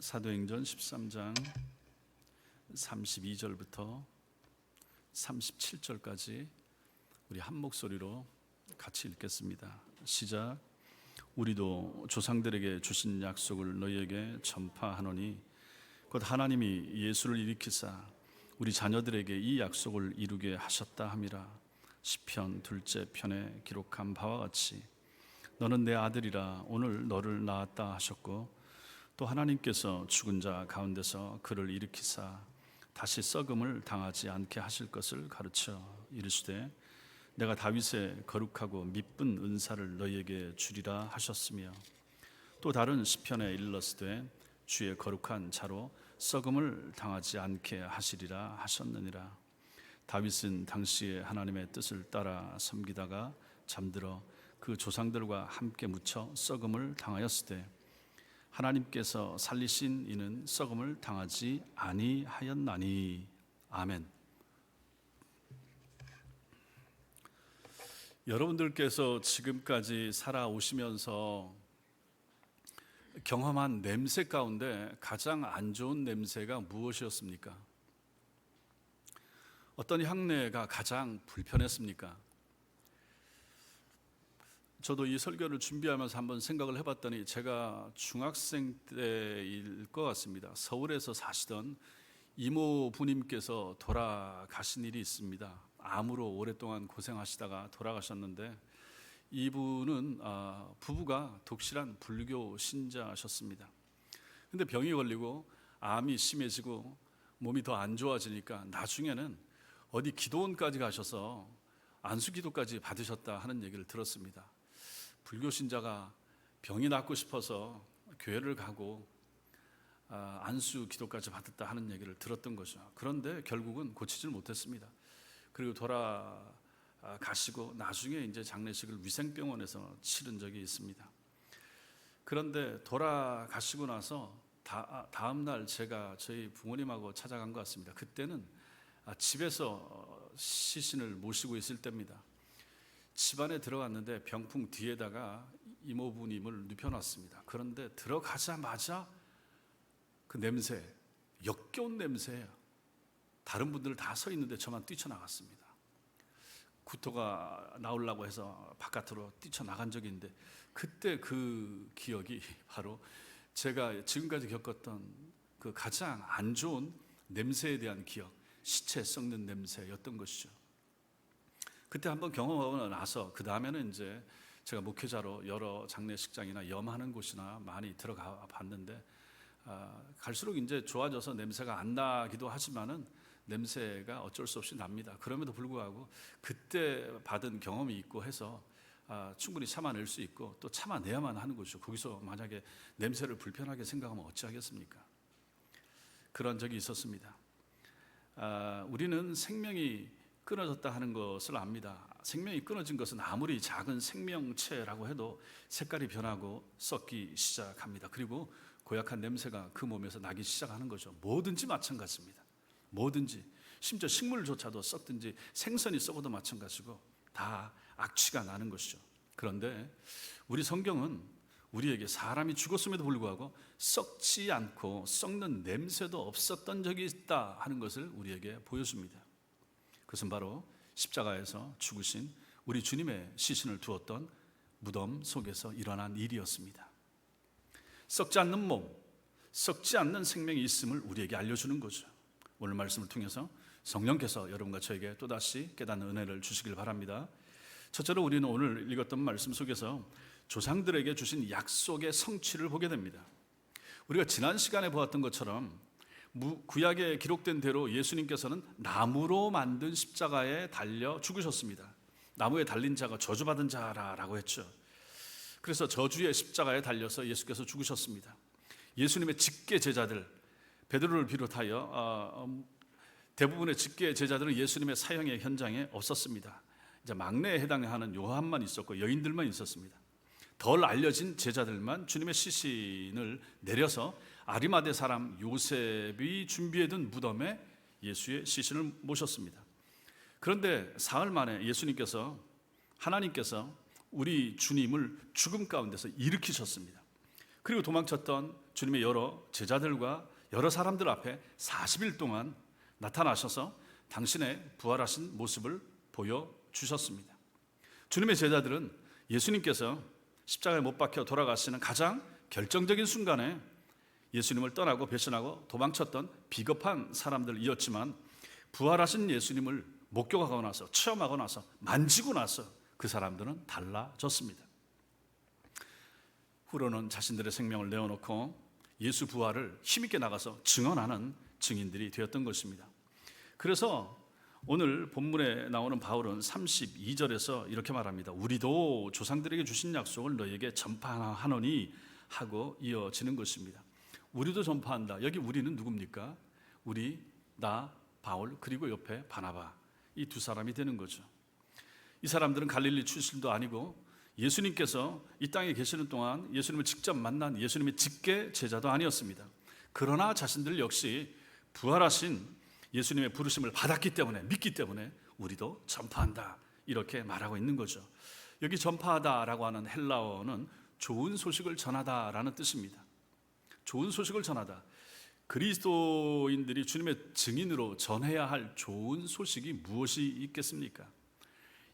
사도행전 13장 32절부터 37절까지 우리 한 목소리로 같이 읽겠습니다. 시작. 우리도 조상들에게 주신 약속을 너희에게 전파하노니 곧 하나님이 예수를 일으키사 우리 자녀들에게 이 약속을 이루게 하셨다 함이라. 시편 둘째 편에 기록한 바와 같이 너는 내 아들이라 오늘 너를 낳았다 하셨고 또 하나님께서 죽은 자 가운데서 그를 일으키사 다시 썩음을 당하지 않게 하실 것을 가르쳐 이르시되 내가 다윗의 거룩하고 미쁜 은사를 너희에게 주리라 하셨으며 또 다른 시편에 일렀으되 주의 거룩한 자로 썩음을 당하지 않게 하시리라 하셨느니라. 다윗은 당시에 하나님의 뜻을 따라 섬기다가 잠들어 그 조상들과 함께 묻혀 썩음을 당하였으되 하나님께서 살리신 이는 썩음을 당하지 아니하였나니. 아멘. 여러분들께서 지금까지 살아오시면서 경험한 냄새 가운데 가장 안 좋은 냄새가 무엇이었습니까? 어떤 향내가 가장 불편했습니까? 저도 이 설교를 준비하면서 한번 생각을 해봤더니 제가 중학생 때일 것 같습니다. 서울에서 사시던 이모부님께서 돌아가신 일이 있습니다. 암으로 오랫동안 고생하시다가 돌아가셨는데 이분은 부부가 독실한 불교 신자셨습니다. 근데 병이 걸리고 암이 심해지고 몸이 더 안 좋아지니까 나중에는 어디 기도원까지 가셔서 안수기도까지 받으셨다 하는 얘기를 들었습니다. 불교 신자가 병이 낫고 싶어서 교회를 가고 안수 기도까지 받았다 하는 얘기를 들었던 거죠. 그런데 결국은 고치질 못했습니다. 그리고 돌아가시고 나중에 이제 장례식을 위생병원에서 치른 적이 있습니다. 그런데 돌아가시고 나서 다음 날 제가 저희 부모님하고 찾아간 것 같습니다. 그때는 집에서 시신을 모시고 있을 때입니다. 집안에 들어갔는데 병풍 뒤에다가 이모부님을 눕혀놨습니다. 그런데 들어가자마자 그 냄새, 역겨운 냄새예요. 다른 분들 다 서 있는데 저만 뛰쳐나갔습니다. 구토가 나오려고 해서 바깥으로 뛰쳐나간 적이 있는데 그때 그 기억이 바로 제가 지금까지 겪었던 그 가장 안 좋은 냄새에 대한 기억, 시체 썩는 냄새였던 것이죠. 그때 한번 경험하고 나서 그 다음에는 이제 제가 목회자로 여러 장례식장이나 염하는 곳이나 많이 들어가 봤는데 갈수록 이제 좋아져서 냄새가 안 나기도 하지만은 냄새가 어쩔 수 없이 납니다. 그럼에도 불구하고 그때 받은 경험이 있고 해서 충분히 참아낼 수 있고 또 참아내야만 하는 거죠. 거기서 만약에 냄새를 불편하게 생각하면 어찌하겠습니까? 그런 적이 있었습니다. 우리는 생명이 끊어졌다 하는 것을 압니다. 생명이 끊어진 것은 아무리 작은 생명체라고 해도 색깔이 변하고 썩기 시작합니다. 그리고 고약한 냄새가 그 몸에서 나기 시작하는 거죠. 뭐든지 마찬가지입니다. 뭐든지, 심지어 식물조차도 썩든지 생선이 썩어도 마찬가지고 다 악취가 나는 것이죠. 그런데 우리 성경은 우리에게 사람이 죽었음에도 불구하고 썩지 않고 썩는 냄새도 없었던 적이 있다 하는 것을 우리에게 보여줍니다. 그것은 바로 십자가에서 죽으신 우리 주님의 시신을 두었던 무덤 속에서 일어난 일이었습니다. 썩지 않는 몸, 썩지 않는 생명이 있음을 우리에게 알려주는 거죠. 오늘 말씀을 통해서 성령께서 여러분과 저에게 또다시 깨닫는 은혜를 주시길 바랍니다. 첫째로 우리는 오늘 읽었던 말씀 속에서 조상들에게 주신 약속의 성취를 보게 됩니다. 우리가 지난 시간에 보았던 것처럼 구약에 기록된 대로 예수님께서는 나무로 만든 십자가에 달려 죽으셨습니다. 나무에 달린 자가 저주받은 자라고 했죠. 그래서 저주의 십자가에 달려서 예수께서 죽으셨습니다. 예수님의 직계 제자들 베드로를 비롯하여 대부분의 직계 제자들은 예수님의 사형의 현장에 없었습니다. 이제 막내에 해당하는 요한만 있었고 여인들만 있었습니다. 덜 알려진 제자들만 주님의 시신을 내려서 아리마대 사람 요셉이 준비해둔 무덤에 예수의 시신을 모셨습니다. 그런데 사흘 만에 하나님께서 우리 주님을 죽음 가운데서 일으키셨습니다. 그리고 도망쳤던 주님의 여러 제자들과 여러 사람들 앞에 40일 동안 나타나셔서 당신의 부활하신 모습을 보여주셨습니다. 주님의 제자들은 예수님께서 십자가에 못 박혀 돌아가시는 가장 결정적인 순간에 예수님을 떠나고 배신하고 도망쳤던 비겁한 사람들이었지만, 부활하신 예수님을 목격하고 나서, 체험하고 나서, 만지고 나서 그 사람들은 달라졌습니다. 후로는 자신들의 생명을 내어놓고 예수 부활을 힘있게 나가서 증언하는 증인들이 되었던 것입니다. 그래서 오늘 본문에 나오는 바울은 32절에서 이렇게 말합니다. 우리도 조상들에게 주신 약속을 너희에게 전파하노니 하고 이어지는 것입니다. 우리도 전파한다. 여기 우리는 누굽니까? 우리, 나, 바울, 그리고 옆에 바나바, 이 두 사람이 되는 거죠. 이 사람들은 갈릴리 출신도 아니고 예수님께서 이 땅에 계시는 동안 예수님을 직접 만난 예수님의 직계 제자도 아니었습니다. 그러나 자신들 역시 부활하신 예수님의 부르심을 받았기 때문에, 믿기 때문에 우리도 전파한다, 이렇게 말하고 있는 거죠. 여기 전파하다라고 하는 헬라어는 좋은 소식을 전하다라는 뜻입니다. 좋은 소식을 전하다. 그리스도인들이 주님의 증인으로 전해야 할 좋은 소식이 무엇이 있겠습니까?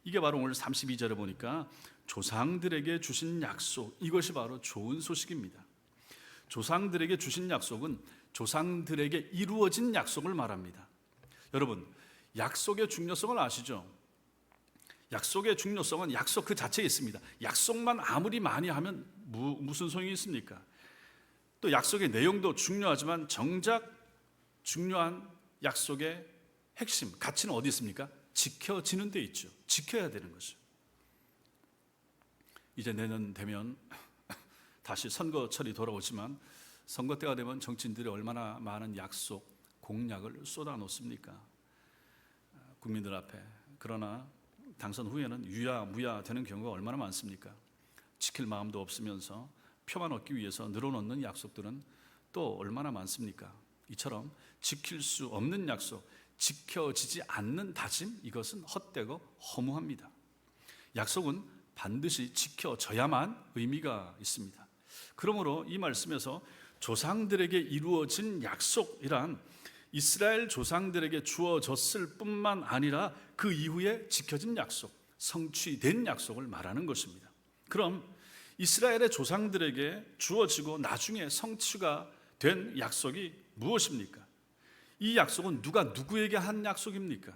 이게 바로 오늘 32절에 보니까 조상들에게 주신 약속, 이것이 바로 좋은 소식입니다. 조상들에게 주신 약속은 조상들에게 이루어진 약속을 말합니다. 여러분, 약속의 중요성을 아시죠? 약속의 중요성은 약속 그 자체에 있습니다. 약속만 아무리 많이 하면 무슨 소용이 있습니까? 또 약속의 내용도 중요하지만 정작 중요한 약속의 핵심, 가치는 어디 있습니까? 지켜지는 데 있죠. 지켜야 되는 거죠. 이제 내년 되면 다시 선거철이 돌아오지만, 선거 때가 되면 정치인들이 얼마나 많은 약속, 공약을 쏟아놓습니까? 국민들 앞에. 그러나 당선 후에는 유야무야 되는 경우가 얼마나 많습니까? 지킬 마음도 없으면서 표만 얻기 위해서 늘어놓는 약속들은 또 얼마나 많습니까? 이처럼 지킬 수 없는 약속, 지켜지지 않는 다짐, 이것은 헛되고 허무합니다. 약속은 반드시 지켜져야만 의미가 있습니다. 그러므로 이 말씀에서 조상들에게 이루어진 약속이란 이스라엘 조상들에게 주어졌을 뿐만 아니라 그 이후에 지켜진 약속, 성취된 약속을 말하는 것입니다. 그럼 이스라엘의 조상들에게 주어지고 나중에 성취가 된 약속이 무엇입니까? 이 약속은 누가 누구에게 한 약속입니까?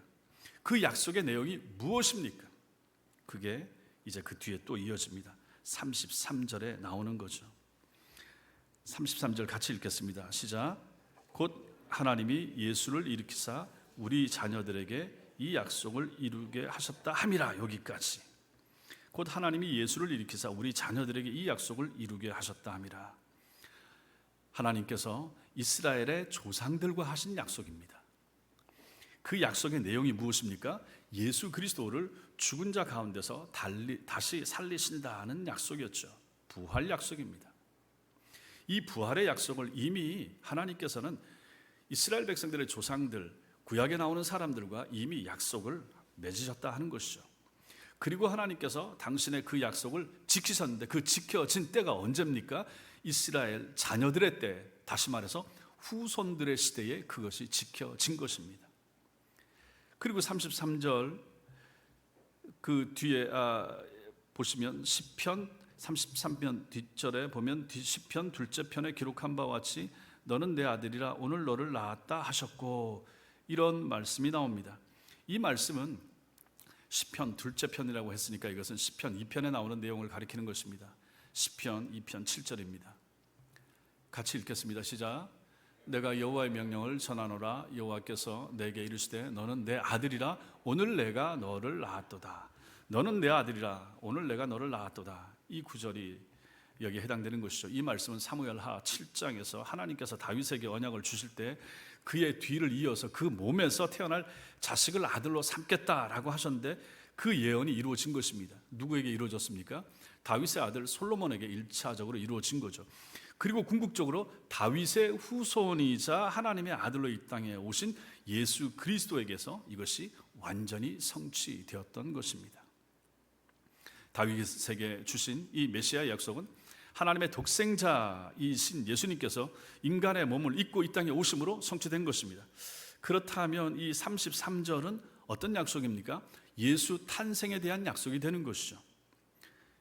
그 약속의 내용이 무엇입니까? 그게 이제 그 뒤에 또 이어집니다. 33절에 나오는 거죠. 33절 같이 읽겠습니다. 시작. 곧 하나님이 예수를 일으키사 우리 자녀들에게 이 약속을 이루게 하셨다 함이라. 여기까지. 곧 하나님이 예수를 일으키사 우리 자녀들에게 이 약속을 이루게 하셨다 함이라. 하나님께서 이스라엘의 조상들과 하신 약속입니다. 그 약속의 내용이 무엇입니까? 예수 그리스도를 죽은 자 가운데서 다시 살리신다는 약속이었죠. 부활 약속입니다. 이 부활의 약속을 이미 하나님께서는 이스라엘 백성들의 조상들, 구약에 나오는 사람들과 이미 약속을 맺으셨다 하는 것이죠. 그리고 하나님께서 당신의 그 약속을 지키셨는데, 그 지켜진 때가 언제입니까? 이스라엘 자녀들의 때, 다시 말해서 후손들의 시대에 그것이 지켜진 것입니다. 그리고 33절 그 뒤에 보시면 시편 33편 뒷절에 보면 시편 둘째 편에 기록한 바와 같이 너는 내 아들이라 오늘 너를 낳았다 하셨고, 이런 말씀이 나옵니다. 이 말씀은 시편 둘째 편이라고 했으니까 이것은 시편 2편에 나오는 내용을 가리키는 것입니다. 시편 2편 7절입니다. 같이 읽겠습니다. 시작. 내가 여호와의 명령을 전하노라. 여호와께서 내게 이르시되 너는 내 아들이라 오늘 내가 너를 낳았도다. 너는 내 아들이라 오늘 내가 너를 낳았도다. 이 구절이 여기에 해당되는 것이죠. 이 말씀은 사무엘하 7장에서 하나님께서 다윗에게 언약을 주실 때 그의 뒤를 이어서 그 몸에서 태어날 자식을 아들로 삼겠다라고 하셨는데, 그 예언이 이루어진 것입니다. 누구에게 이루어졌습니까? 다윗의 아들 솔로몬에게 1차적으로 이루어진 거죠. 그리고 궁극적으로 다윗의 후손이자 하나님의 아들로 이 땅에 오신 예수 그리스도에게서 이것이 완전히 성취되었던 것입니다. 다윗에게 주신 이 메시아 약속은 하나님의 독생자이신 예수님께서 인간의 몸을 입고 이 땅에 오심으로 성취된 것입니다. 그렇다면 이 33절은 어떤 약속입니까? 예수 탄생에 대한 약속이 되는 것이죠.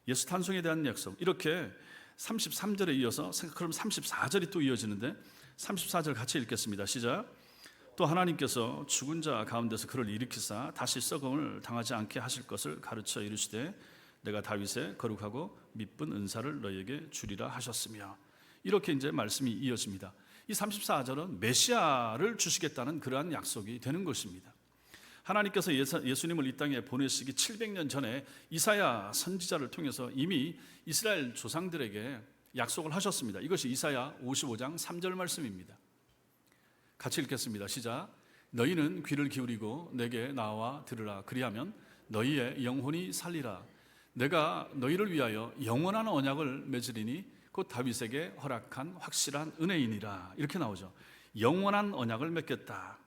예수 탄생에 대한 약속. 이렇게 33절에 이어서 그럼 34절이 또 이어지는데 34절 같이 읽겠습니다. 시작. 또 하나님께서 죽은 자 가운데서 그를 일으키사 다시 썩음을 당하지 않게 하실 것을 가르쳐 이르시되 내가 다윗의 거룩하고 미쁜 은사를 너희에게 주리라 하셨으며, 이렇게 이제 말씀이 이어집니다. 이 34절은 메시아를 주시겠다는 그러한 약속이 되는 것입니다. 하나님께서 예수님을 이 땅에 보내시기 700년 전에 이사야 선지자를 통해서 이미 이스라엘 조상들에게 약속을 하셨습니다. 이것이 이사야 55장 3절 말씀입니다. 같이 읽겠습니다. 시작. 너희는 귀를 기울이고 내게 나와 들으라. 그리하면 너희의 영혼이 살리라. 내가 너희를 위하여 영원한 언약을 맺으리니 곧 다윗에게 허락한 확실한 은혜이니라. 이렇게 나오죠. 영원한 언약을 맺겠다.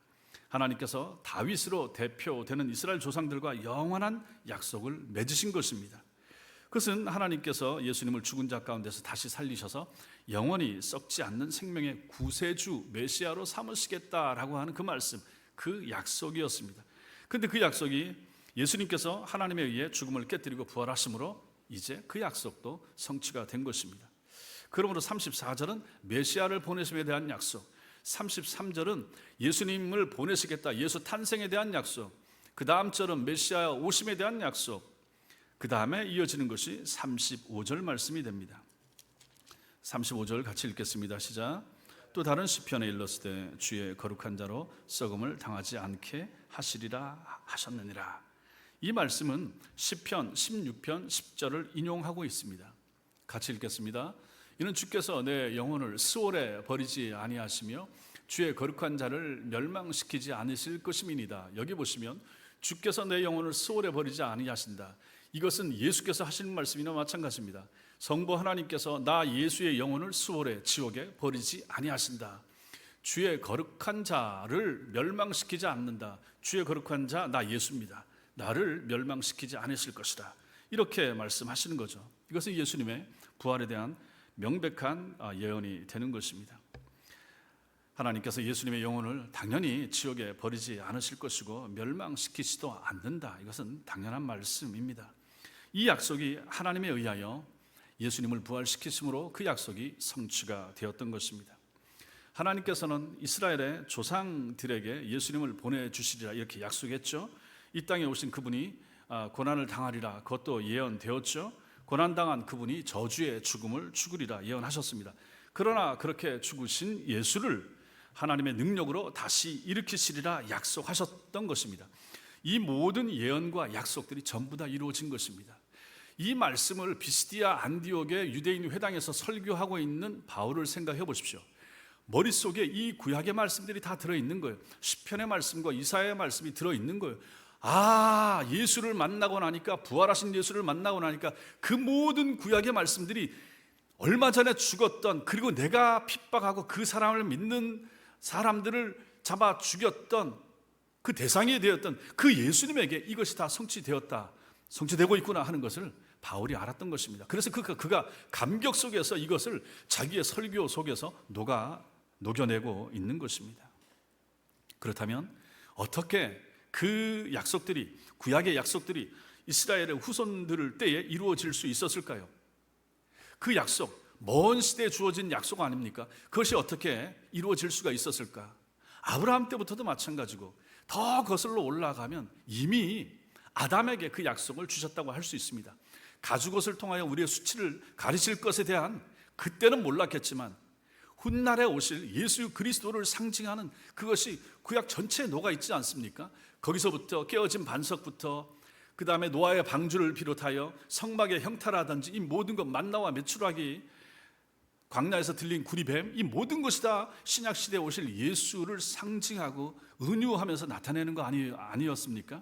하나님께서 다윗으로 대표되는 이스라엘 조상들과 영원한 약속을 맺으신 것입니다. 그것은 하나님께서 예수님을 죽은 자 가운데서 다시 살리셔서 영원히 썩지 않는 생명의 구세주 메시아로 삼으시겠다라고 하는 그 말씀, 그 약속이었습니다. 그런데 그 약속이 예수님께서 하나님에 의해 죽음을 깨뜨리고 부활하심으로 이제 그 약속도 성취가 된 것입니다. 그러므로 34절은 메시아를 보내심에 대한 약속, 33절은 예수님을 보내시겠다, 예수 탄생에 대한 약속, 그 다음 절은 메시아 오심에 대한 약속, 그 다음에 이어지는 것이 35절 말씀이 됩니다. 35절 같이 읽겠습니다. 시작. 또 다른 시편에 일렀으되 주의 거룩한 자로 썩음을 당하지 않게 하시리라 하셨느니라. 이 말씀은 시편 16편 10절을 인용하고 있습니다. 같이 읽겠습니다. 이는 주께서 내 영혼을 스올에 버리지 아니하시며 주의 거룩한 자를 멸망시키지 않으실 것임이니이다. 여기 보시면 주께서 내 영혼을 스올에 버리지 아니하신다. 이것은 예수께서 하신 말씀이나 마찬가지입니다. 성부 하나님께서 나 예수의 영혼을 스올에 지옥에 버리지 아니하신다. 주의 거룩한 자를 멸망시키지 않는다. 주의 거룩한 자 나 예수입니다. 나를 멸망시키지 않으실 것이다. 이렇게 말씀하시는 거죠. 이것은 예수님의 부활에 대한 명백한 예언이 되는 것입니다. 하나님께서 예수님의 영혼을 당연히 지옥에 버리지 않으실 것이고 멸망시키지도 않는다. 이것은 당연한 말씀입니다. 이 약속이 하나님에 의하여 예수님을 부활시키심으로 그 약속이 성취가 되었던 것입니다. 하나님께서는 이스라엘의 조상들에게 예수님을 보내주시리라 이렇게 약속했죠. 이 땅에 오신 그분이 고난을 당하리라, 그것도 예언되었죠. 고난당한 그분이 저주의 죽음을 죽으리라 예언하셨습니다. 그러나 그렇게 죽으신 예수를 하나님의 능력으로 다시 일으키시리라 약속하셨던 것입니다. 이 모든 예언과 약속들이 전부 다 이루어진 것입니다. 이 말씀을 비시디아 안디옥의 유대인 회당에서 설교하고 있는 바울을 생각해 보십시오. 머릿속에 이 구약의 말씀들이 다 들어있는 거예요. 시편의 말씀과 이사야의 말씀이 들어있는 거예요. 예수를 만나고 나니까, 부활하신 예수를 만나고 나니까 그 모든 구약의 말씀들이 얼마 전에 죽었던, 그리고 내가 핍박하고 그 사람을 믿는 사람들을 잡아 죽였던 그 대상이 되었던 그 예수님에게 이것이 다 성취되었다, 성취되고 있구나 하는 것을 바울이 알았던 것입니다. 그래서 그가 감격 속에서 이것을 자기의 설교 속에서 녹여내고 있는 것입니다. 그렇다면 어떻게 그 약속들이, 구약의 약속들이 이스라엘의 후손들 때에 이루어질 수 있었을까요? 그 약속, 먼 시대에 주어진 약속 아닙니까? 그것이 어떻게 이루어질 수가 있었을까? 아브라함 때부터도 마찬가지고 더 거슬러 올라가면 이미 아담에게 그 약속을 주셨다고 할 수 있습니다. 가죽옷을 통하여 우리의 수치를 가리실 것에 대한, 그때는 몰랐겠지만 훗날에 오실 예수 그리스도를 상징하는 그것이 구약 전체에 녹아 있지 않습니까? 거기서부터 깨어진 반석부터 그 다음에 노아의 방주를 비롯하여 성막의 형태라든지 이 모든 것, 만나와 메추라기, 광야에서 들린 구리뱀, 이 모든 것이 다 신약시대에 오실 예수를 상징하고 은유하면서 나타내는 거 아니었습니까?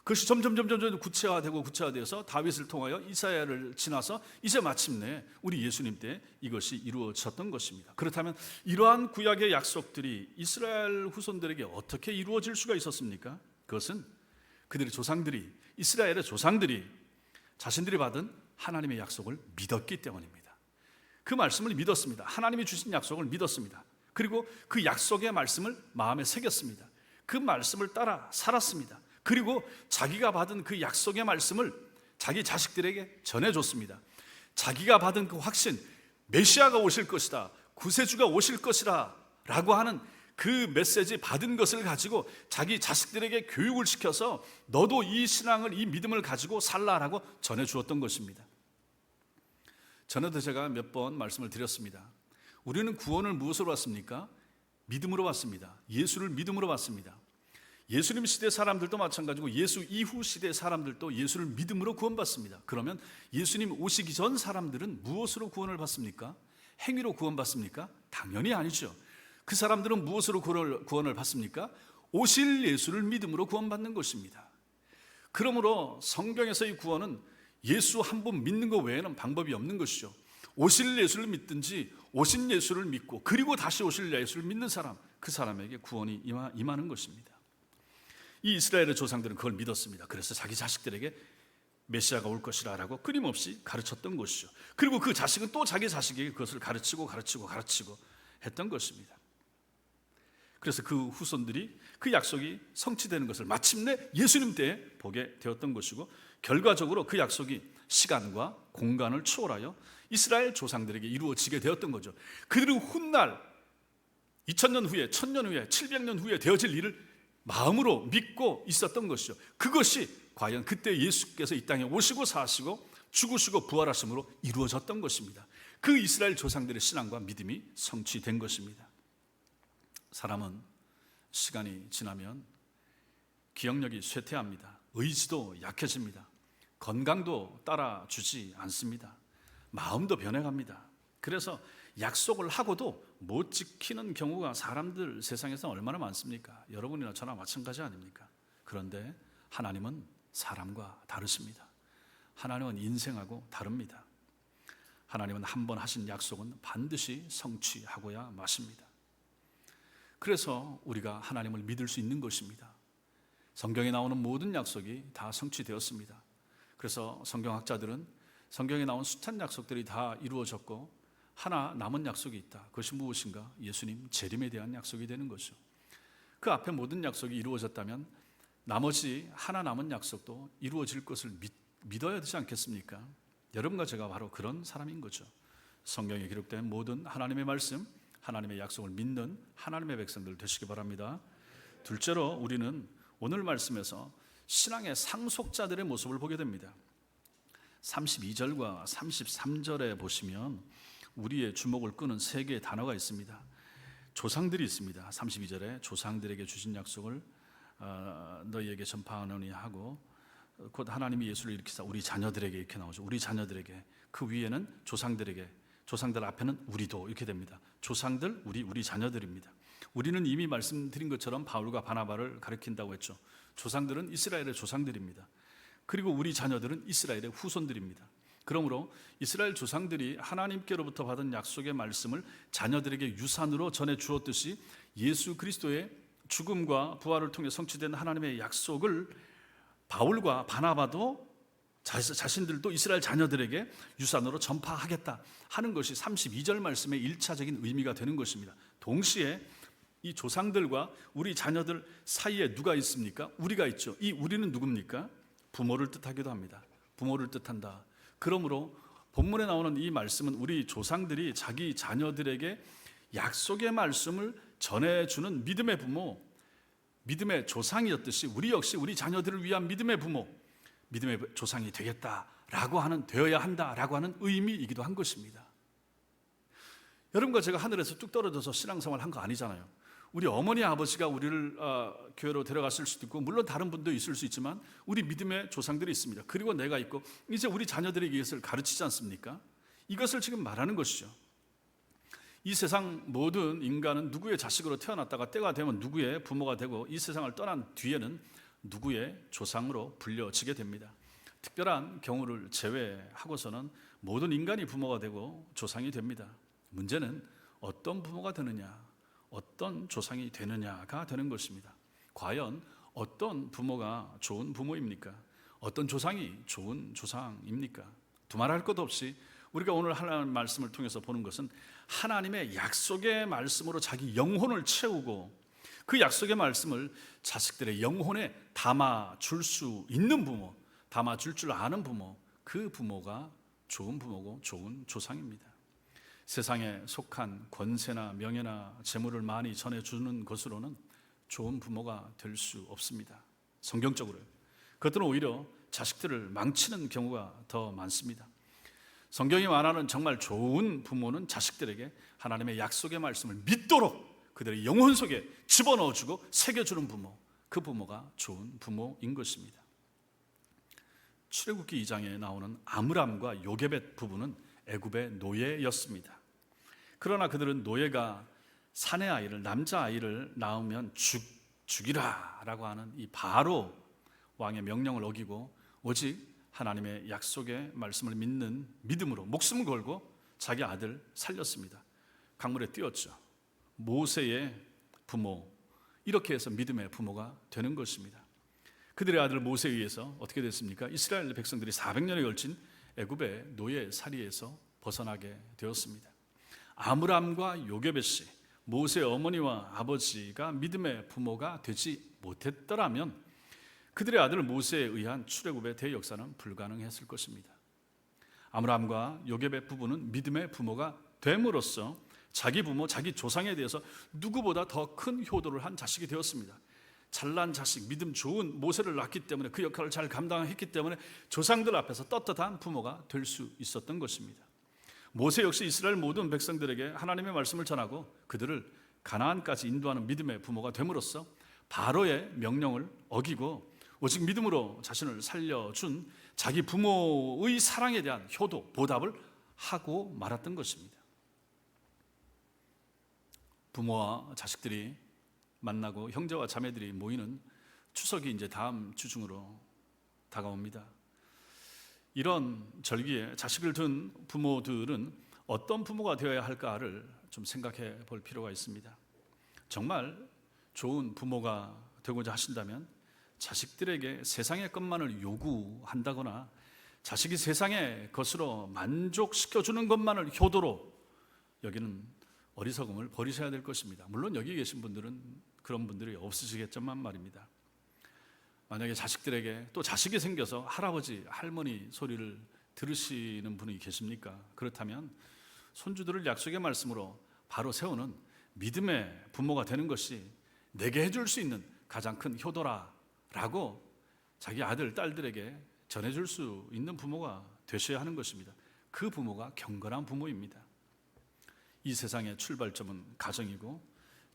그것이 점점 구체화되어서 다윗을 통하여 이사야를 지나서 이제 마침내 우리 예수님 때 이것이 이루어졌던 것입니다. 그렇다면 이러한 구약의 약속들이 이스라엘 후손들에게 어떻게 이루어질 수가 있었습니까? 그것은 그들의 조상들이, 이스라엘의 조상들이 자신들이 받은 하나님의 약속을 믿었기 때문입니다. 그 말씀을 믿었습니다. 하나님이 주신 약속을 믿었습니다. 그리고 그 약속의 말씀을 마음에 새겼습니다. 그 말씀을 따라 살았습니다. 그리고 자기가 받은 그 약속의 말씀을 자기 자식들에게 전해줬습니다. 자기가 받은 그 확신, 메시아가 오실 것이다, 구세주가 오실 것이다 라고 하는 그 메시지 받은 것을 가지고 자기 자식들에게 교육을 시켜서 너도 이 신앙을, 이 믿음을 가지고 살라라고 전해주었던 것입니다. 전에도 제가 몇 번 말씀을 드렸습니다. 우리는 구원을 무엇으로 받습니까? 믿음으로 받습니다. 예수를 믿음으로 받습니다. 예수님 시대 사람들도 마찬가지고 예수 이후 시대 사람들도 예수를 믿음으로 구원받습니다. 그러면 예수님 오시기 전 사람들은 무엇으로 구원을 받습니까? 행위로 구원받습니까? 당연히 아니죠. 그 사람들은 무엇으로 구원을 받습니까? 오실 예수를 믿음으로 구원받는 것입니다. 그러므로 성경에서의 구원은 예수 한 분 믿는 것 외에는 방법이 없는 것이죠. 오실 예수를 믿든지 오신 예수를 믿고 그리고 다시 오실 예수를 믿는 사람, 그 사람에게 구원이 임하는 것입니다. 이 이스라엘의 조상들은 그걸 믿었습니다. 그래서 자기 자식들에게 메시아가 올 것이라고 끊임없이 가르쳤던 것이죠. 그리고 그 자식은 또 자기 자식에게 그것을 가르치고 했던 것입니다. 그래서 그 후손들이 그 약속이 성취되는 것을 마침내 예수님 때에 보게 되었던 것이고, 결과적으로 그 약속이 시간과 공간을 초월하여 이스라엘 조상들에게 이루어지게 되었던 거죠. 그들은 훗날 2000년 후에, 1000년 후에, 700년 후에 되어질 일을 마음으로 믿고 있었던 것이죠. 그것이 과연 그때 예수께서 이 땅에 오시고 사시고 죽으시고 부활하심으로 이루어졌던 것입니다. 그 이스라엘 조상들의 신앙과 믿음이 성취된 것입니다. 사람은 시간이 지나면 기억력이 쇠퇴합니다. 의지도 약해집니다. 건강도 따라주지 않습니다. 마음도 변해갑니다. 그래서 약속을 하고도 못 지키는 경우가 사람들 세상에서 얼마나 많습니까? 여러분이나 저나 마찬가지 아닙니까? 그런데 하나님은 사람과 다르십니다. 하나님은 인생하고 다릅니다. 하나님은 한 번 하신 약속은 반드시 성취하고야 마십니다. 그래서 우리가 하나님을 믿을 수 있는 것입니다. 성경에 나오는 모든 약속이 다 성취되었습니다. 그래서 성경학자들은 성경에 나온 숱한 약속들이 다 이루어졌고 하나 남은 약속이 있다. 그것이 무엇인가? 예수님 재림에 대한 약속이 되는 것이죠. 그 앞에 모든 약속이 이루어졌다면 나머지 하나 남은 약속도 이루어질 것을 믿어야 되지 않겠습니까? 여러분과 제가 바로 그런 사람인 거죠. 성경에 기록된 모든 하나님의 말씀, 하나님의 약속을 믿는 하나님의 백성들 되시기 바랍니다. 둘째로 우리는 오늘 말씀에서 신앙의 상속자들의 모습을 보게 됩니다. 32절과 33절에 보시면 우리의 주목을 끄는 세 개의 단어가 있습니다. 조상들이 있습니다. 32절에 조상들에게 주신 약속을 너희에게 전파하노니 하고, 곧 하나님이 예수를 일으키사 우리 자녀들에게 이렇게 나오죠. 우리 자녀들에게, 그 위에는 조상들에게, 조상들 앞에는 우리도 이렇게 됩니다. 조상들, 우리 자녀들입니다. 우리는 이미 말씀드린 것처럼 바울과 바나바를 가리킨다고 했죠. 조상들은 이스라엘의 조상들입니다. 그리고 우리 자녀들은 이스라엘의 후손들입니다. 그러므로 이스라엘 조상들이 하나님께로부터 받은 약속의 말씀을 자녀들에게 유산으로 전해 주었듯이 예수 그리스도의 죽음과 부활을 통해 성취된 하나님의 약속을 바울과 바나바도 자신들도 이스라엘 자녀들에게 유산으로 전파하겠다 하는 것이 32절 말씀의 1차적인 의미가 되는 것입니다. 동시에 이 조상들과 우리 자녀들 사이에 누가 있습니까? 우리가 있죠. 이 우리는 누굽니까? 부모를 뜻하기도 합니다. 부모를 뜻한다. 그러므로 본문에 나오는 이 말씀은 우리 조상들이 자기 자녀들에게 약속의 말씀을 전해주는 믿음의 부모, 믿음의 조상이었듯이 우리 역시 우리 자녀들을 위한 믿음의 부모, 믿음의 조상이 되겠다라고 하는, 되어야 한다라고 하는 의미이기도 한 것입니다. 여러분과 제가 하늘에서 뚝 떨어져서 신앙생활 한 거 아니잖아요. 우리 어머니 아버지가 우리를 교회로 데려갔을 수도 있고, 물론 다른 분도 있을 수 있지만 우리 믿음의 조상들이 있습니다. 그리고 내가 있고, 이제 우리 자녀들에게 이것을 가르치지 않습니까? 이것을 지금 말하는 것이죠. 이 세상 모든 인간은 누구의 자식으로 태어났다가 때가 되면 누구의 부모가 되고, 이 세상을 떠난 뒤에는 누구의 조상으로 불려지게 됩니다. 특별한 경우를 제외하고서는 모든 인간이 부모가 되고 조상이 됩니다. 문제는 어떤 부모가 되느냐, 어떤 조상이 되느냐가 되는 것입니다. 과연 어떤 부모가 좋은 부모입니까? 어떤 조상이 좋은 조상입니까? 두말할 것 없이 우리가 오늘 하나님 말씀을 통해서 보는 것은 하나님의 약속의 말씀으로 자기 영혼을 채우고 그 약속의 말씀을 자식들의 영혼에 담아줄 수 있는 부모, 담아줄 줄 아는 부모, 그 부모가 좋은 부모고 좋은 조상입니다. 세상에 속한 권세나 명예나 재물을 많이 전해주는 것으로는 좋은 부모가 될 수 없습니다. 성경적으로요. 그것들은 오히려 자식들을 망치는 경우가 더 많습니다. 성경이 말하는 정말 좋은 부모는 자식들에게 하나님의 약속의 말씀을 믿도록 그들의 영혼 속에 집어넣어주고 새겨주는 부모, 그 부모가 좋은 부모인 것입니다. 출애굽기 2장에 나오는 아므람과 요게벳 부부는 애굽의 노예였습니다. 그러나 그들은 노예가 사내 아이를, 남자 아이를 낳으면 죽이라 라고 하는 이 바로 왕의 명령을 어기고 오직 하나님의 약속의 말씀을 믿는 믿음으로 목숨을 걸고 자기 아들 살렸습니다. 강물에 띄었죠. 모세의 부모, 이렇게 해서 믿음의 부모가 되는 것입니다. 그들의 아들 모세에 의해서 어떻게 됐습니까? 이스라엘 백성들이 400년에 걸친 애굽의 노예살이에서 벗어나게 되었습니다. 아므람과 요게벳이 모세의 어머니와 아버지가 믿음의 부모가 되지 못했더라면 그들의 아들 모세에 의한 출애굽의 대역사는 불가능했을 것입니다. 아므람과 요게벳 부부는 믿음의 부모가 됨으로써 자기 부모, 자기 조상에 대해서 누구보다 더 큰 효도를 한 자식이 되었습니다. 잘난 자식, 믿음 좋은 모세를 낳기 때문에 그 역할을 잘 감당했기 때문에 조상들 앞에서 떳떳한 부모가 될 수 있었던 것입니다. 모세 역시 이스라엘 모든 백성들에게 하나님의 말씀을 전하고 그들을 가나안까지 인도하는 믿음의 부모가 됨으로써 바로의 명령을 어기고 오직 믿음으로 자신을 살려준 자기 부모의 사랑에 대한 효도, 보답을 하고 말았던 것입니다. 부모와 자식들이 만나고 형제와 자매들이 모이는 추석이 이제 다음 주 중으로 다가옵니다. 이런 절기에 자식을 둔 부모들은 어떤 부모가 되어야 할까를 좀 생각해 볼 필요가 있습니다. 정말 좋은 부모가 되고자 하신다면 자식들에게 세상의 것만을 요구한다거나 자식이 세상의 것으로 만족시켜주는 것만을 효도로 여기는 어리석음을 버리셔야 될 것입니다. 물론 여기 계신 분들은 그런 분들이 없으시겠지만 말입니다. 만약에 자식들에게 또 자식이 생겨서 할아버지, 할머니 소리를 들으시는 분이 계십니까? 그렇다면 손주들을 약속의 말씀으로 바로 세우는 믿음의 부모가 되는 것이 내게 해줄 수 있는 가장 큰 효도라라고 자기 아들, 딸들에게 전해줄 수 있는 부모가 되셔야 하는 것입니다. 그 부모가 경건한 부모입니다. 이 세상의 출발점은 가정이고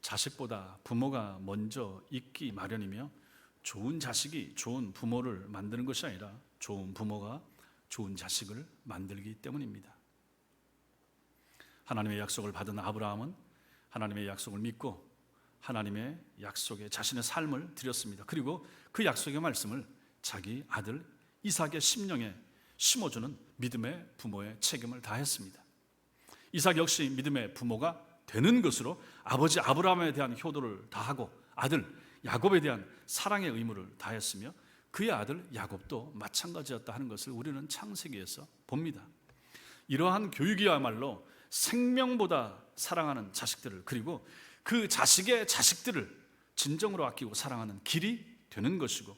자식보다 부모가 먼저 있기 마련이며 좋은 자식이 좋은 부모를 만드는 것이 아니라 좋은 부모가 좋은 자식을 만들기 때문입니다. 하나님의 약속을 받은 아브라함은 하나님의 약속을 믿고 하나님의 약속에 자신의 삶을 드렸습니다. 그리고 그 약속의 말씀을 자기 아들 이삭의 심령에 심어주는 믿음의 부모의 책임을 다했습니다. 이삭 역시 믿음의 부모가 되는 것으로 아버지 아브라함에 대한 효도를 다하고 아들 야곱에 대한 사랑의 의무를 다했으며 그의 아들 야곱도 마찬가지였다 하는 것을 우리는 창세기에서 봅니다. 이러한 교육이야말로 생명보다 사랑하는 자식들을 그리고 그 자식의 자식들을 진정으로 아끼고 사랑하는 길이 되는 것이고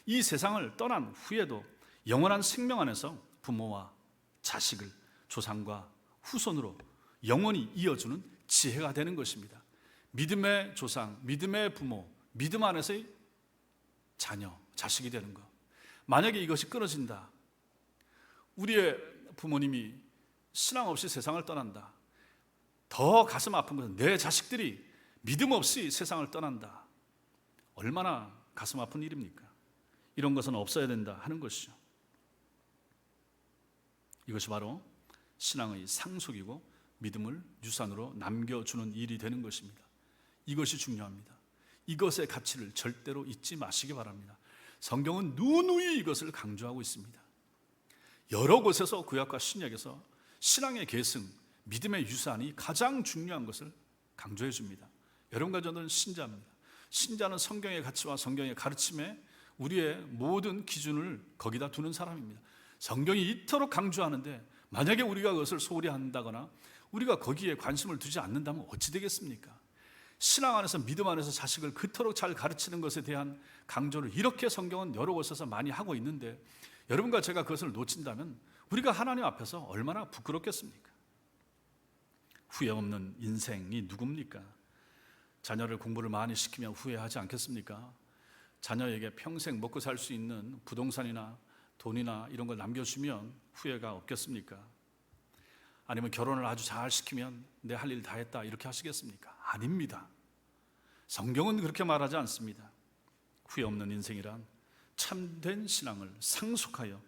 이 세상을 떠난 후에도 영원한 생명 안에서 부모와 자식을 조상과 후손으로 영원히 이어주는 지혜가 되는 것입니다. 믿음의 조상, 믿음의 부모, 믿음 안에서의 자녀, 자식이 되는 것. 만약에 이것이 끊어진다. 우리의 부모님이 신앙 없이 세상을 떠난다. 더 가슴 아픈 것은 내 자식들이 믿음 없이 세상을 떠난다. 얼마나 가슴 아픈 일입니까? 이런 것은 없어야 된다 하는 것이죠. 이것이 바로 신앙의 상속이고 믿음을 유산으로 남겨주는 일이 되는 것입니다. 이것이 중요합니다. 이것의 가치를 절대로 잊지 마시기 바랍니다. 성경은 누누이 이것을 강조하고 있습니다. 여러 곳에서 구약과 신약에서 신앙의 계승, 믿음의 유산이 가장 중요한 것을 강조해 줍니다. 여러분과 저는 신자입니다. 신자는 성경의 가치와 성경의 가르침에 우리의 모든 기준을 거기다 두는 사람입니다. 성경이 이토록 강조하는데 만약에 우리가 그것을 소홀히 한다거나 우리가 거기에 관심을 두지 않는다면 어찌 되겠습니까? 신앙 안에서, 믿음 안에서 자식을 그토록 잘 가르치는 것에 대한 강조를 이렇게 성경은 여러 곳에서 많이 하고 있는데, 여러분과 제가 그것을 놓친다면 우리가 하나님 앞에서 얼마나 부끄럽겠습니까? 후회 없는 인생이 누굽니까? 자녀를 공부를 많이 시키면 후회하지 않겠습니까? 자녀에게 평생 먹고 살 수 있는 부동산이나 돈이나 이런 걸 남겨주면 후회가 없겠습니까? 아니면 결혼을 아주 잘 시키면 내 할 일 다 했다 이렇게 하시겠습니까? 아닙니다. 성경은 그렇게 말하지 않습니다. 후회 없는 인생이란 참된 신앙을 상속하여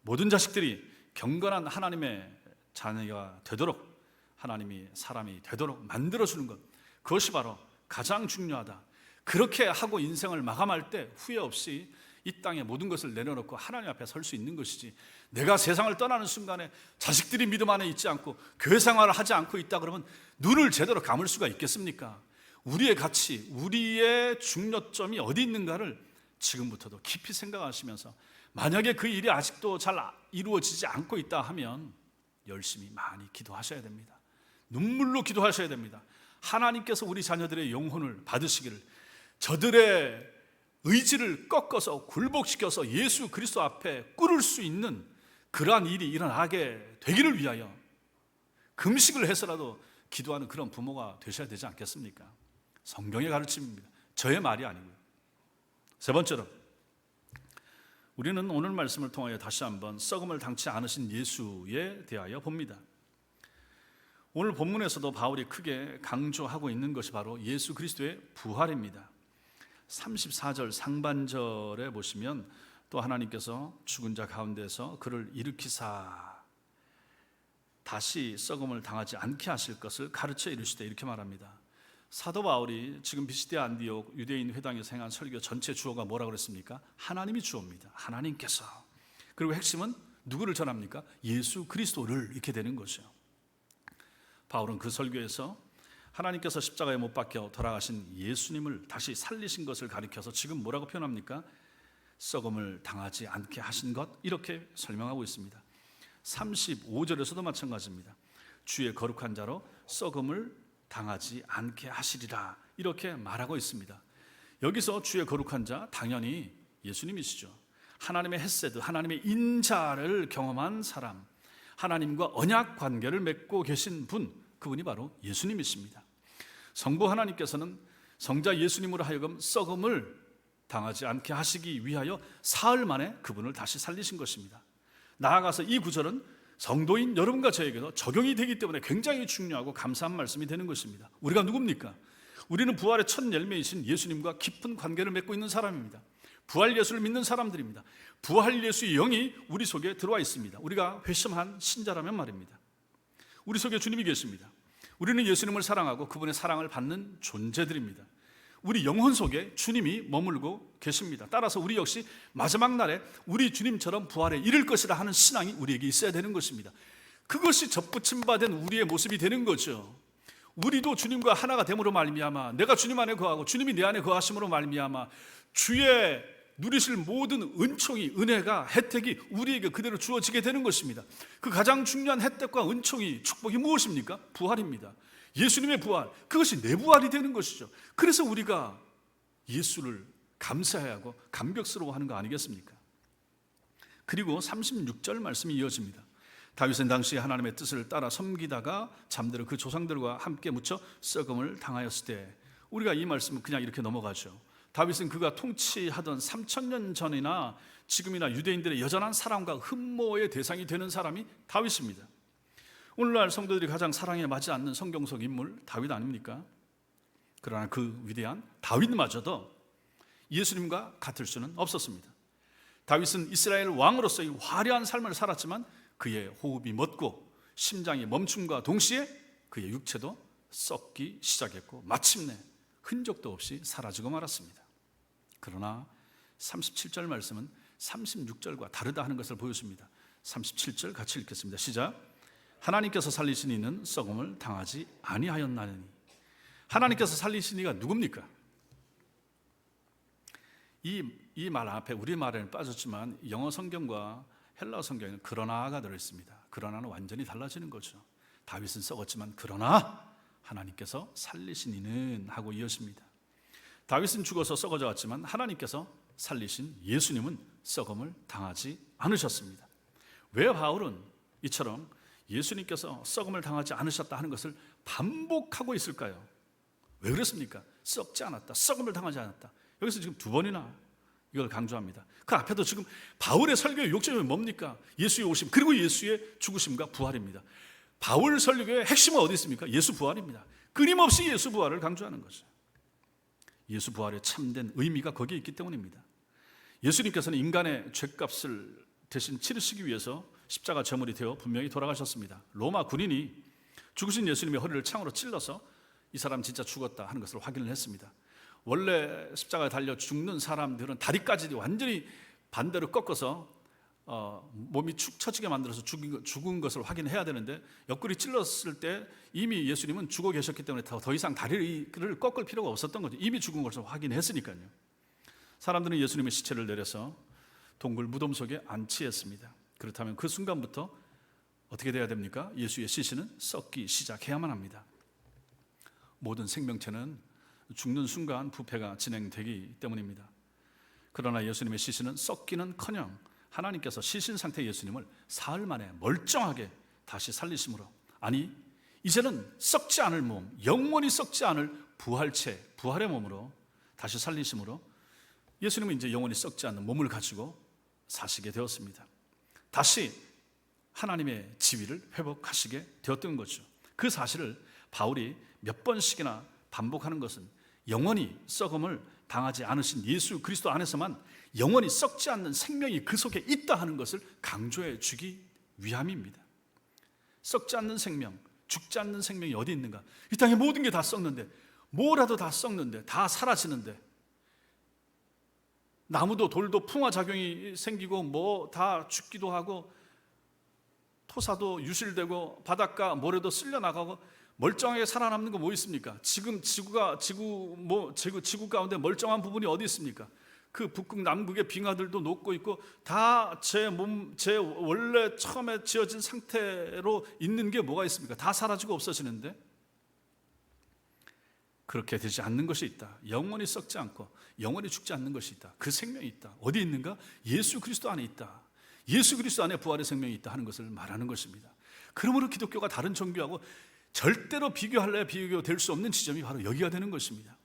모든 자식들이 경건한 하나님의 자녀가 되도록, 하나님이 사람이 되도록 만들어주는 것, 그것이 바로 가장 중요하다. 그렇게 하고 인생을 마감할 때 후회 없이 이 땅에 모든 것을 내려놓고 하나님 앞에 설 수 있는 것이지, 내가 세상을 떠나는 순간에 자식들이 믿음 안에 있지 않고 교회 생활을 하지 않고 있다 그러면 눈을 제대로 감을 수가 있겠습니까? 우리의 가치, 우리의 중요점이 어디 있는가를 지금부터도 깊이 생각하시면서, 만약에 그 일이 아직도 잘 이루어지지 않고 있다 하면 열심히 많이 기도하셔야 됩니다. 눈물로 기도하셔야 됩니다. 하나님께서 우리 자녀들의 영혼을 받으시기를, 저들의 의지를 꺾어서 굴복시켜서 예수 그리스도 앞에 꿇을 수 있는 그러한 일이 일어나게 되기를 위하여 금식을 해서라도 기도하는 그런 부모가 되셔야 되지 않겠습니까? 성경의 가르침입니다. 저의 말이 아니고요. 세 번째로, 우리는 오늘 말씀을 통하여 다시 한번 썩음을 당치 않으신 예수에 대하여 봅니다. 오늘 본문에서도 바울이 크게 강조하고 있는 것이 바로 예수 그리스도의 부활입니다. 34절 상반절에 보시면 또 하나님께서 죽은 자 가운데서 그를 일으키사 다시 썩음을 당하지 않게 하실 것을 가르쳐 이르시되, 이렇게 말합니다. 사도 바울이 지금 비시디아 안디옥 유대인 회당에서 행한 설교 전체 주어가 뭐라고 그랬습니까? 하나님이 주어입니다. 하나님께서. 그리고 핵심은 누구를 전합니까? 예수 그리스도를, 이렇게 되는 거죠. 바울은 그 설교에서 하나님께서 십자가에 못 박혀 돌아가신 예수님을 다시 살리신 것을 가리켜서 지금 뭐라고 표현합니까? 썩음을 당하지 않게 하신 것, 이렇게 설명하고 있습니다. 35절에서도 마찬가지입니다. 주의 거룩한 자로 썩음을 당하지 않게 하시리라, 이렇게 말하고 있습니다. 여기서 주의 거룩한 자, 당연히 예수님이시죠. 하나님의 헤세드, 하나님의 인자를 경험한 사람, 하나님과 언약 관계를 맺고 계신 분, 그분이 바로 예수님이십니다. 성부 하나님께서는 성자 예수님으로 하여금 썩음을 당하지 않게 하시기 위하여 사흘 만에 그분을 다시 살리신 것입니다. 나아가서 이 구절은 성도인 여러분과 저에게도 적용이 되기 때문에 굉장히 중요하고 감사한 말씀이 되는 것입니다. 우리가 누굽니까? 우리는 부활의 첫 열매이신 예수님과 깊은 관계를 맺고 있는 사람입니다. 부활 예수를 믿는 사람들입니다. 부활 예수의 영이 우리 속에 들어와 있습니다. 우리가 회심한 신자라면 말입니다. 우리 속에 주님이 계십니다. 우리는 예수님을 사랑하고 그분의 사랑을 받는 존재들입니다. 우리 영혼 속에 주님이 머물고 계십니다. 따라서 우리 역시 마지막 날에 우리 주님처럼 부활에 이를 것이라 하는 신앙이 우리에게 있어야 되는 것입니다. 그것이 접붙임받은 우리의 모습이 되는 거죠. 우리도 주님과 하나가 됨으로 말미암아, 내가 주님 안에 거하고 주님이 내 안에 거하심으로 말미암아 주의 누리실 모든 은총이, 은혜가, 혜택이 우리에게 그대로 주어지게 되는 것입니다. 그 가장 중요한 혜택과 은총이, 축복이 무엇입니까? 부활입니다. 예수님의 부활, 그것이 내 부활이 되는 것이죠. 그래서 우리가 예수를 감사해야 하고 감격스러워하는 거 아니겠습니까? 그리고 36절 말씀이 이어집니다. 다윗은 당시 하나님의 뜻을 따라 섬기다가 잠들어 그 조상들과 함께 묻혀 썩음을 당하였을 때, 우리가 이 말씀은 그냥 이렇게 넘어가죠. 다윗은 그가 통치하던 3000년 전이나 지금이나 유대인들의 여전한 사랑과 흠모의 대상이 되는 사람이 다윗입니다. 오늘날 성도들이 가장 사랑에 맞지 않는 성경 속 인물 다윗 아닙니까? 그러나 그 위대한 다윗마저도 예수님과 같을 수는 없었습니다. 다윗은 이스라엘 왕으로서의 화려한 삶을 살았지만 그의 호흡이 멎고 심장이 멈춤과 동시에 그의 육체도 썩기 시작했고 마침내 흔적도 없이 사라지고 말았습니다. 그러나 37절 말씀은 36절과 다르다 하는 것을 보여줍니다. 37절 같이 읽겠습니다. 시작. 하나님께서 살리신 이는 썩음을 당하지 아니하였나니. 하나님께서 살리신 이가 누굽니까? 이 말 앞에 우리말에는 빠졌지만 영어 성경과 헬라어 성경에는 그러나가 들어있습니다. 그러나는 완전히 달라지는 거죠. 다윗은 썩었지만 그러나 하나님께서 살리신 이는 하고 이어집니다. 다윗은 죽어서 썩어져 왔지만 하나님께서 살리신 예수님은 썩음을 당하지 않으셨습니다. 왜 바울은 이처럼 예수님께서 썩음을 당하지 않으셨다 하는 것을 반복하고 있을까요? 왜 그렇습니까? 썩지 않았다, 썩음을 당하지 않았다. 여기서 지금 두 번이나 이걸 강조합니다. 그 앞에도 지금 바울의 설교의 욕점이 뭡니까? 예수의 오심, 그리고 예수의 죽으심과 부활입니다. 바울 설교의 핵심은 어디 있습니까? 예수 부활입니다. 끊임없이 예수 부활을 강조하는 거죠. 예수 부활의 참된 의미가 거기에 있기 때문입니다. 예수님께서는 인간의 죄값을 대신 치르시기 위해서 십자가 제물이 되어 분명히 돌아가셨습니다. 로마 군인이 죽으신 예수님의 허리를 창으로 찔러서 이 사람 진짜 죽었다 하는 것을 확인을 했습니다. 원래 십자가에 달려 죽는 사람들은 다리까지 완전히 반대로 꺾어서 몸이 축 처지게 만들어서 죽은 것을 확인해야 되는데 옆구리 찔렀을 때 이미 예수님은 죽어 계셨기 때문에 더 이상 다리를 꺾을 필요가 없었던 거죠. 이미 죽은 것을 확인했으니까요. 사람들은 예수님의 시체를 내려서 동굴 무덤 속에 안치했습니다. 그렇다면 그 순간부터 어떻게 돼야 됩니까? 예수의 시신은 썩기 시작해야만 합니다. 모든 생명체는 죽는 순간 부패가 진행되기 때문입니다. 그러나 예수님의 시신은 썩기는커녕 하나님께서 시신 상태 예수님을 사흘 만에 멀쩡하게 다시 살리심으로, 아니 이제는 썩지 않을 몸, 영원히 썩지 않을 부활체, 부활의 몸으로 다시 살리심으로 예수님은 이제 영원히 썩지 않는 몸을 가지고 사시게 되었습니다. 다시 하나님의 지위를 회복하시게 되었던 거죠. 그 사실을 바울이 몇 번씩이나 반복하는 것은 영원히 썩음을 당하지 않으신 예수 그리스도 안에서만 영원히 썩지 않는 생명이 그 속에 있다 하는 것을 강조해 주기 위함입니다. 썩지 않는 생명, 죽지 않는 생명이 어디 있는가? 이 땅에 모든 게 다 썩는데, 뭐라도 다 썩는데, 다 사라지는데, 나무도 돌도 풍화작용이 생기고 뭐 다 죽기도 하고 토사도 유실되고 바닷가 모래도 쓸려나가고 멀쩡하게 살아남는 거 뭐 있습니까? 지금 지구 가운데 멀쩡한 부분이 어디 있습니까? 그 북극 남극의 빙하들도 녹고 있고 다 제 원래 처음에 지어진 상태로 있는 게 뭐가 있습니까? 다 사라지고 없어지는데, 그렇게 되지 않는 것이 있다. 영원히 썩지 않고 영원히 죽지 않는 것이 있다. 그 생명이 있다. 어디 있는가? 예수 그리스도 안에 있다. 예수 그리스도 안에 부활의 생명이 있다 하는 것을 말하는 것입니다. 그러므로 기독교가 다른 종교하고 절대로 비교될 수 없는 지점이 바로 여기가 되는 것입니다.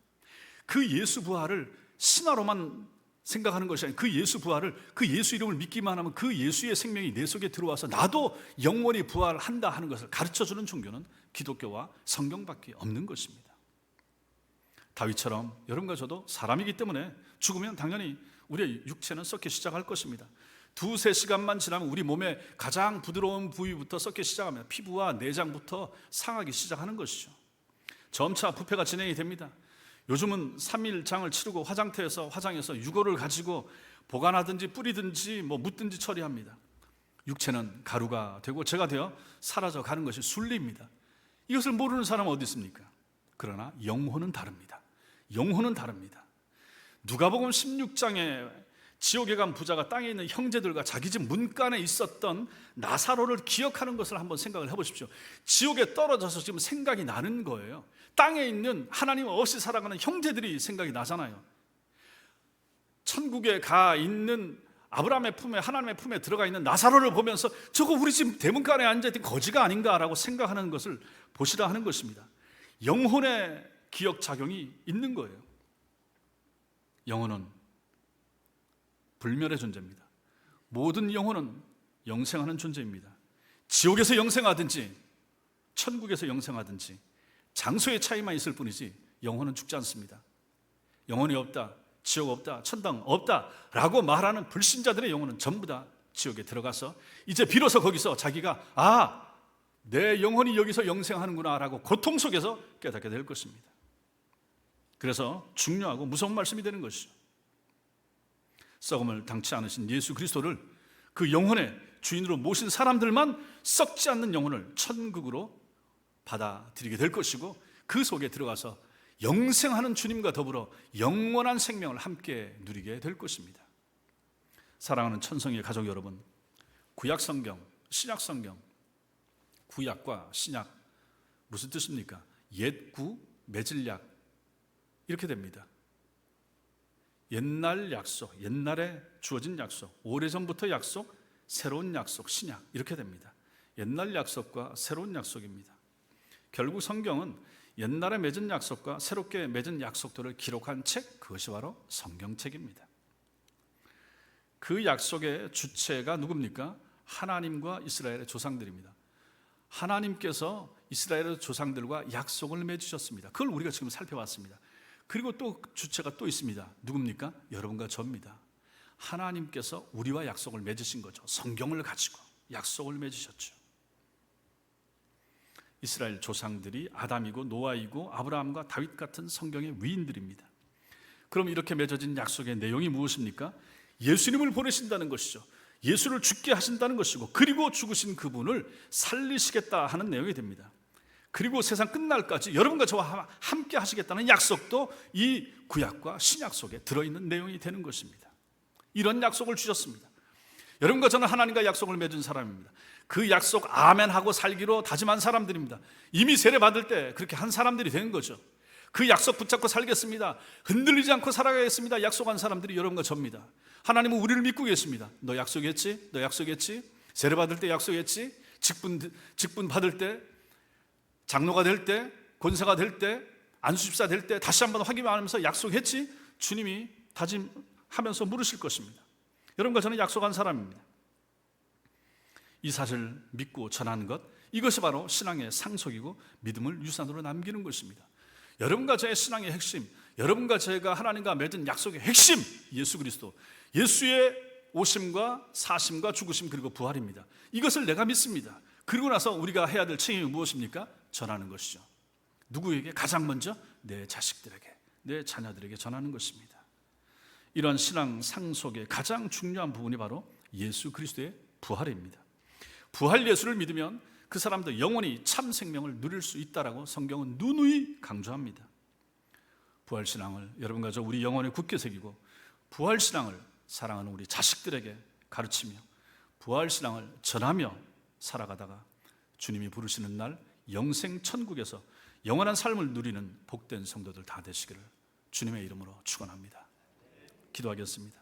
그 예수 부활을 신화로만 생각하는 것이 아니라 그 예수 부활을, 그 예수 이름을 믿기만 하면 그 예수의 생명이 내 속에 들어와서 나도 영원히 부활한다 하는 것을 가르쳐주는 종교는 기독교와 성경밖에 없는 것입니다. 다윗처럼 여러분과 저도 사람이기 때문에 죽으면 당연히 우리의 육체는 썩기 시작할 것입니다. 2-3시간만 지나면 우리 몸의 가장 부드러운 부위부터 썩기 시작합니다. 피부와 내장부터 상하기 시작하는 것이죠. 점차 부패가 진행이 됩니다. 요즘은 3일장을 치르고 화장해서 유골을 가지고 보관하든지 뿌리든지 묻든지 처리합니다. 육체는 가루가 되고 죄가 되어 사라져 가는 것이 순리입니다. 이것을 모르는 사람은 어디 있습니까? 그러나 영혼은 다릅니다. 영혼은 다릅니다. 누가복음 16장에 지옥에 간 부자가 땅에 있는 형제들과 자기 집 문간에 있었던 나사로를 기억하는 것을 한번 생각을 해보십시오. 지옥에 떨어져서 지금 생각이 나는 거예요. 땅에 있는 하나님 없이 살아가는 형제들이 생각이 나잖아요. 천국에 가 있는 아브라함의 품에, 하나님의 품에 들어가 있는 나사로를 보면서 저거 우리 집 대문간에 앉아있던 거지가 아닌가라고 생각하는 것을 보시라 하는 것입니다. 영혼의 기억작용이 있는 거예요. 영혼은 불멸의 존재입니다. 모든 영혼은 영생하는 존재입니다. 지옥에서 영생하든지 천국에서 영생하든지 장소의 차이만 있을 뿐이지 영혼은 죽지 않습니다. 영혼이 없다, 지옥 없다, 천당 없다 라고 말하는 불신자들의 영혼은 전부 다 지옥에 들어가서 이제 비로소 거기서 자기가 내 영혼이 여기서 영생하는구나 라고 고통 속에서 깨닫게 될 것입니다. 그래서 중요하고 무서운 말씀이 되는 것이죠. 썩음을 당치 않으신 예수 그리스도를 그 영혼의 주인으로 모신 사람들만 썩지 않는 영혼을 천국으로 받아들이게 될 것이고, 그 속에 들어가서 영생하는 주님과 더불어 영원한 생명을 함께 누리게 될 것입니다. 사랑하는 천성의 가족 여러분, 구약 성경, 신약 성경, 구약과 신약 무슨 뜻입니까? 옛구 맺을 약 이렇게 됩니다. 옛날 약속, 옛날에 주어진 약속, 오래전부터 약속, 새로운 약속, 신약 이렇게 됩니다. 옛날 약속과 새로운 약속입니다. 결국 성경은 옛날에 맺은 약속과 새롭게 맺은 약속들을 기록한 책, 그것이 바로 성경책입니다. 그 약속의 주체가 누굽니까? 하나님과 이스라엘의 조상들입니다. 하나님께서 이스라엘의 조상들과 약속을 맺으셨습니다. 그걸 우리가 지금 살펴봤습니다. 그리고 또 주체가 또 있습니다. 누굽니까? 여러분과 저입니다. 하나님께서 우리와 약속을 맺으신 거죠. 성경을 가지고 약속을 맺으셨죠. 이스라엘 조상들이 아담이고 노아이고 아브라함과 다윗 같은 성경의 위인들입니다. 그럼 이렇게 맺어진 약속의 내용이 무엇입니까? 예수님을 보내신다는 것이죠. 예수를 죽게 하신다는 것이고, 그리고 죽으신 그분을 살리시겠다 하는 내용이 됩니다. 그리고 세상 끝날까지 여러분과 저와 함께 하시겠다는 약속도 이 구약과 신약 속에 들어있는 내용이 되는 것입니다. 이런 약속을 주셨습니다. 여러분과 저는 하나님과 약속을 맺은 사람입니다. 그 약속 아멘하고 살기로 다짐한 사람들입니다. 이미 세례 받을 때 그렇게 한 사람들이 된 거죠. 그 약속 붙잡고 살겠습니다. 흔들리지 않고 살아가겠습니다. 약속한 사람들이 여러분과 저입니다. 하나님은 우리를 믿고 계십니다. 너 약속했지? 너 약속했지? 세례 받을 때 약속했지? 직분 받을 때, 장로가 될 때, 권사가 될 때, 안수집사 될 때 다시 한번 확인하면서 약속했지? 주님이 다짐하면서 물으실 것입니다. 여러분과 저는 약속한 사람입니다. 이 사실을 믿고 전하는 것, 이것이 바로 신앙의 상속이고 믿음을 유산으로 남기는 것입니다. 여러분과 저의 신앙의 핵심, 여러분과 제가 하나님과 맺은 약속의 핵심, 예수 그리스도, 예수의 오심과 사심과 죽으심 그리고 부활입니다. 이것을 내가 믿습니다. 그리고 나서 우리가 해야 될 책임이 무엇입니까? 전하는 것이죠. 누구에게? 가장 먼저 내 자식들에게, 내 자녀들에게 전하는 것입니다. 이러한 신앙 상속의 가장 중요한 부분이 바로 예수 그리스도의 부활입니다. 부활 예수를 믿으면 그 사람도 영원히 참 생명을 누릴 수 있다라고 성경은 누누이 강조합니다. 부활신앙을 여러분과 저 우리 영혼에 굳게 새기고 부활신앙을 사랑하는 우리 자식들에게 가르치며 부활신앙을 전하며 살아가다가 주님이 부르시는 날 영생 천국에서 영원한 삶을 누리는 복된 성도들 다 되시기를 주님의 이름으로 축원합니다. 기도하겠습니다.